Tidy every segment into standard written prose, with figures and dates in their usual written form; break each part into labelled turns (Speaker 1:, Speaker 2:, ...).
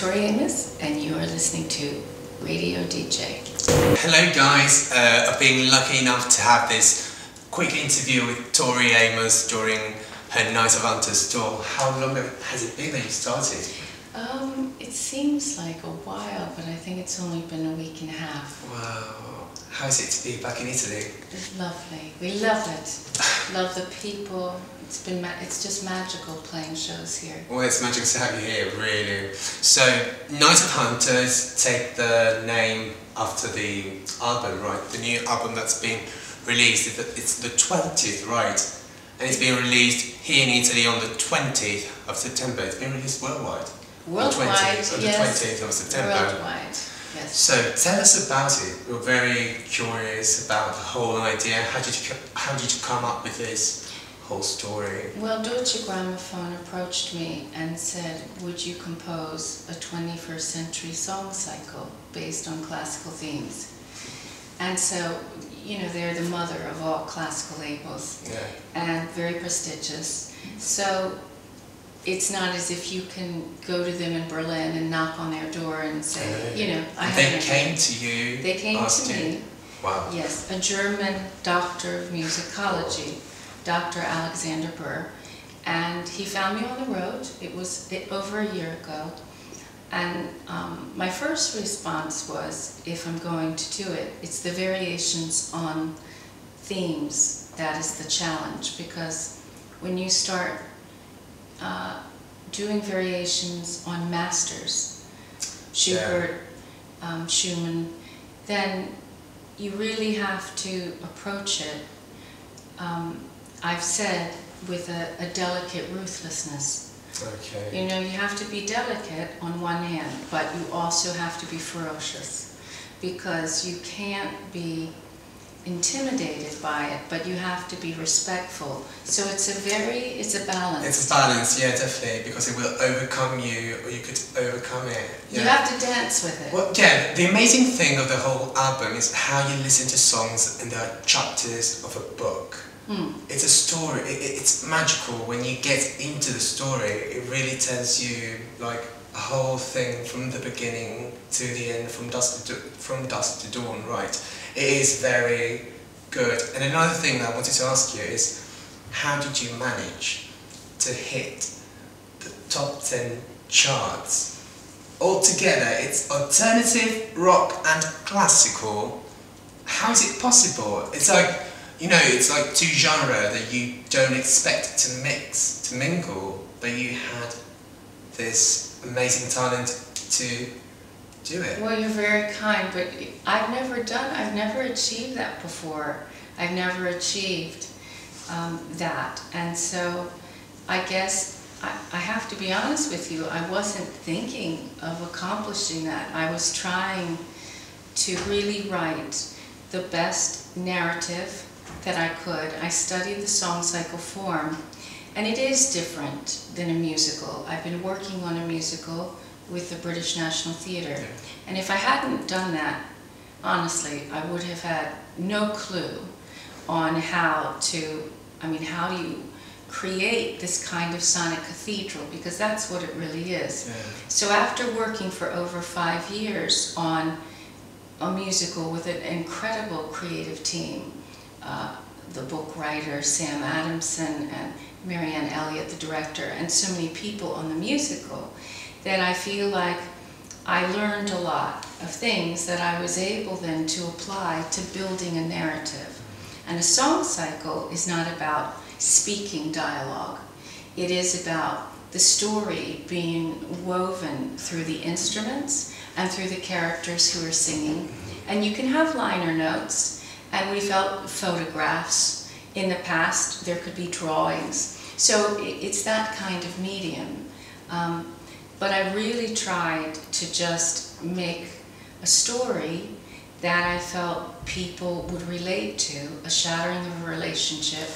Speaker 1: Tori Amos, and you are listening to Radio DJ.
Speaker 2: Hello guys, I've been lucky enough to have this quick interview with Tori Amos during her Night of Hunters tour. How long has it been that you started?
Speaker 1: It seems like a while, but I think it's only been a week and a half.
Speaker 2: Wow, how is it to be back in Italy?
Speaker 1: It's lovely. We love it. Love the people. It's just magical playing shows here.
Speaker 2: Well, it's magical to have you here, really. So, Night of Hunters take the name after the album, right? The new album that's been released. It's the 20th, right? And it's been released here in Italy on the 20th of September. It's been released worldwide.
Speaker 1: Worldwide,
Speaker 2: on the 20th of September.
Speaker 1: Worldwide, yes.
Speaker 2: So tell us about it. We're very curious about the whole idea. How did you come up with this whole story?
Speaker 1: Well, Deutsche Grammophon approached me and said, would you compose a 21st century song cycle based on classical themes? And so, you know, they're the mother of all classical labels,
Speaker 2: yeah,
Speaker 1: and very prestigious. So it's not as if you can go to them in Berlin and knock on their door and say, you know, I have
Speaker 2: They came to you.
Speaker 1: They came to me.
Speaker 2: Wow.
Speaker 1: Yes, a German doctor of musicology, Dr. Alexander Burr, and he found me on the road. It was over a year ago, and my first response was, if I'm going to do it, it's the variations on themes that is the challenge, because when you start doing variations on masters, Schubert, Schumann, then you really have to approach it, I've said, with a delicate ruthlessness.
Speaker 2: Okay.
Speaker 1: You know, you have to be delicate on one hand, but you also have to be ferocious, because you can't be intimidated by it, but you have to be respectful. So it's a balance.
Speaker 2: It's a balance, yeah, definitely, because it will overcome you, or you could overcome it. Yeah.
Speaker 1: You have to dance with it.
Speaker 2: Well, yeah, the amazing thing of the whole album is how you listen to songs and they're chapters of a book. It's a story, it's magical when you get into the story. It really tells you like a whole thing from the beginning to the end, from dusk to dawn, right? It is very good. And another thing that I wanted to ask you is, how did you manage to hit the top 10 charts? Altogether, it's alternative, rock and classical. How is it possible? It's like, you know, it's like two genres that you don't expect to mix, to mingle, but you had this amazing talent to do it.
Speaker 1: Well, you're very kind, but I've never achieved that before. I've never achieved that. And so I guess I have to be honest with you, I wasn't thinking of accomplishing that. I was trying to really write the best narrative that I could. I studied the song cycle form, and it is different than a musical. I've been working on a musical with the British National Theatre, and if I hadn't done that, honestly, I would have had no clue on how do you create this kind of sonic cathedral, because that's what it really is. Yeah. So after working for over 5 years on a musical with an incredible creative team, the book writer Sam Adamson and Marianne Elliott, the director, and so many people on the musical, that I feel like I learned a lot of things that I was able then to apply to building a narrative. And a song cycle is not about speaking dialogue. It is about the story being woven through the instruments and through the characters who are singing. And you can have liner notes, and we felt photographs. In the past, there could be drawings. So it's that kind of medium. But I really tried to just make a story that I felt people would relate to, a shattering of a relationship,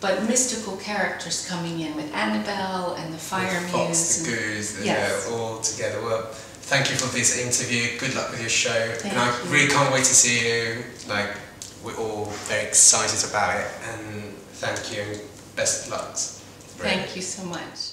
Speaker 1: but mystical characters coming in with Annabelle and the Fire Muse.
Speaker 2: Fox, the Goose,
Speaker 1: yes,
Speaker 2: all together. Well, thank you for this interview. Good luck with your show.
Speaker 1: Thank
Speaker 2: I
Speaker 1: you.
Speaker 2: really can't wait to see you. Like, we're all very excited about it. And thank you. Best of luck.
Speaker 1: Thank you so much.